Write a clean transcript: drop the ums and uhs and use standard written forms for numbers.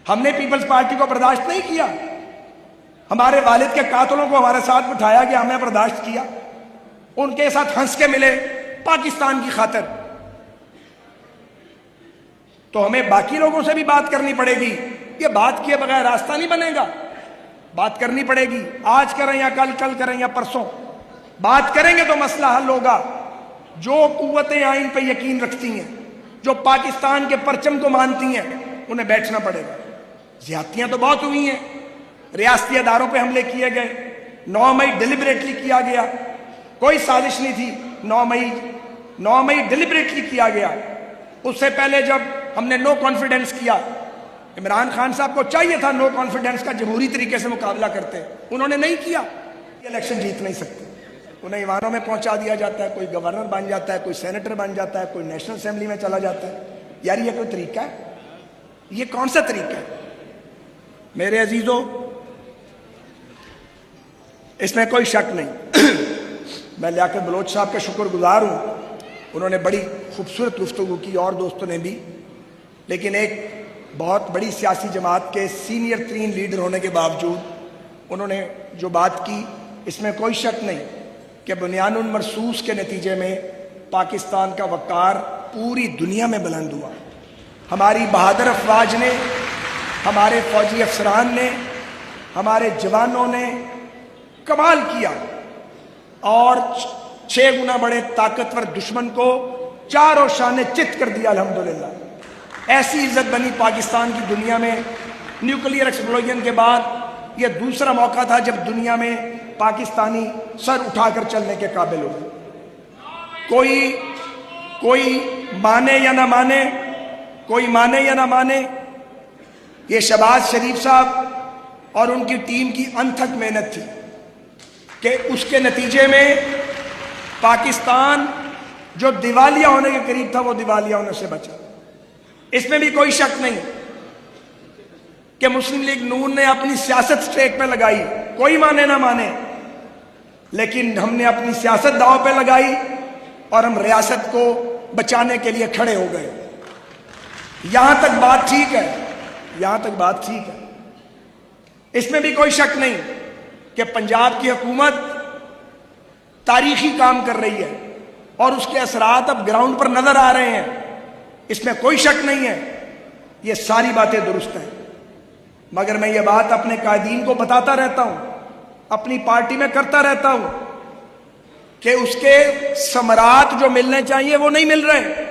ہم نے Peoples party کو برداشت نہیں کیا. ہمارے والد کے قاتلوں کو ہمارے ساتھ بٹھایا گیا, ہم نے برداشت کیا. ان کے ساتھ ہنس کے ملے پاکستان کی خاطر. تو ہمیں باقی لوگوں سے بھی بات کرنی پڑے گی. یہ بات کیے بغیر راستہ نہیں بنے گا, بات کرنی پڑے گی. آج کریں یا کل, کل کریں یا پرسوں, بات کریں گے تو مسئلہ حل ہوگا. جو قوتیں آئین پہ یقین رکھتی ہیں, جو پاکستان کے پرچم کو مانتی ہیں, انہیں بیٹھنا پڑے گا. زیادتیاں تو بہت ہوئی ہیں, ریاستی اداروں پہ حملے کیے گئے. 9 مئی ڈیلیبریٹلی کیا گیا, کوئی سازش نہیں تھی. 9 مئی ڈیلیبریٹلی کیا گیا. اس سے پہلے جب ہم نے نو کانفیڈنس کیا, عمران خان صاحب کو چاہیے تھا نو کانفیڈنس کا جمہوری طریقے سے مقابلہ کرتے, انہوں نے نہیں کیا. الیکشن جیت نہیں سکتے. انہیں ایوانوں میں پہنچا دیا جاتا ہے, کوئی گورنر بن جاتا ہے, کوئی سینیٹر بن جاتا ہے, کوئی نیشنل اسمبلی میں چلا جاتا ہے. یار یہ کوئی طریقہ ہے؟ یہ کون سا طریقہ ہے؟ میرے عزیزوں, اس میں کوئی شک نہیں. میں لیاقت بلوچ صاحب کا شکر گزار ہوں, انہوں نے بڑی خوبصورت گفتگو کی, اور دوستوں نے بھی. لیکن ایک بہت بڑی سیاسی جماعت کے سینئر ترین لیڈر ہونے کے باوجود انہوں نے جو بات کی, اس میں کوئی شک نہیں کہ بنیان المرصوص کے نتیجے میں پاکستان کا وقار پوری دنیا میں بلند ہوا. ہماری بہادر افواج نے, ہمارے فوجی افسران نے, ہمارے جوانوں نے کمال کیا, اور 6 گنا بڑے طاقتور دشمن کو چاروں شانے چت کر دیا. الحمدللہ ایسی عزت بنی پاکستان کی دنیا میں. نیوکلیئر ایکسپلوژن کے بعد یہ دوسرا موقع تھا جب دنیا میں پاکستانی سر اٹھا کر چلنے کے قابل ہو. کوئی مانے یا نہ مانے, کوئی مانے یا نہ مانے, یہ شہباز شریف صاحب اور ان کی ٹیم کی انتھک محنت تھی کہ اس کے نتیجے میں پاکستان جو دیوالیہ ہونے کے قریب تھا وہ دیوالیہ ہونے سے بچا. اس میں بھی کوئی شک نہیں کہ مسلم لیگ نون نے اپنی سیاست سٹیک پہ لگائی, کوئی مانے نہ مانے, لیکن ہم نے اپنی سیاست داؤ پہ لگائی اور ہم ریاست کو بچانے کے لیے کھڑے ہو گئے. یہاں تک بات ٹھیک ہے, یہاں تک بات ٹھیک ہے. اس میں بھی کوئی شک نہیں کہ پنجاب کی حکومت تاریخی کام کر رہی ہے اور اس کے اثرات اب گراؤنڈ پر نظر آ رہے ہیں. اس میں کوئی شک نہیں ہے, یہ ساری باتیں درست ہیں. مگر میں یہ بات اپنے قائدین کو بتاتا رہتا ہوں, اپنی پارٹی میں کرتا رہتا ہوں کہ اس کے ثمرات جو ملنے چاہیے وہ نہیں مل رہے.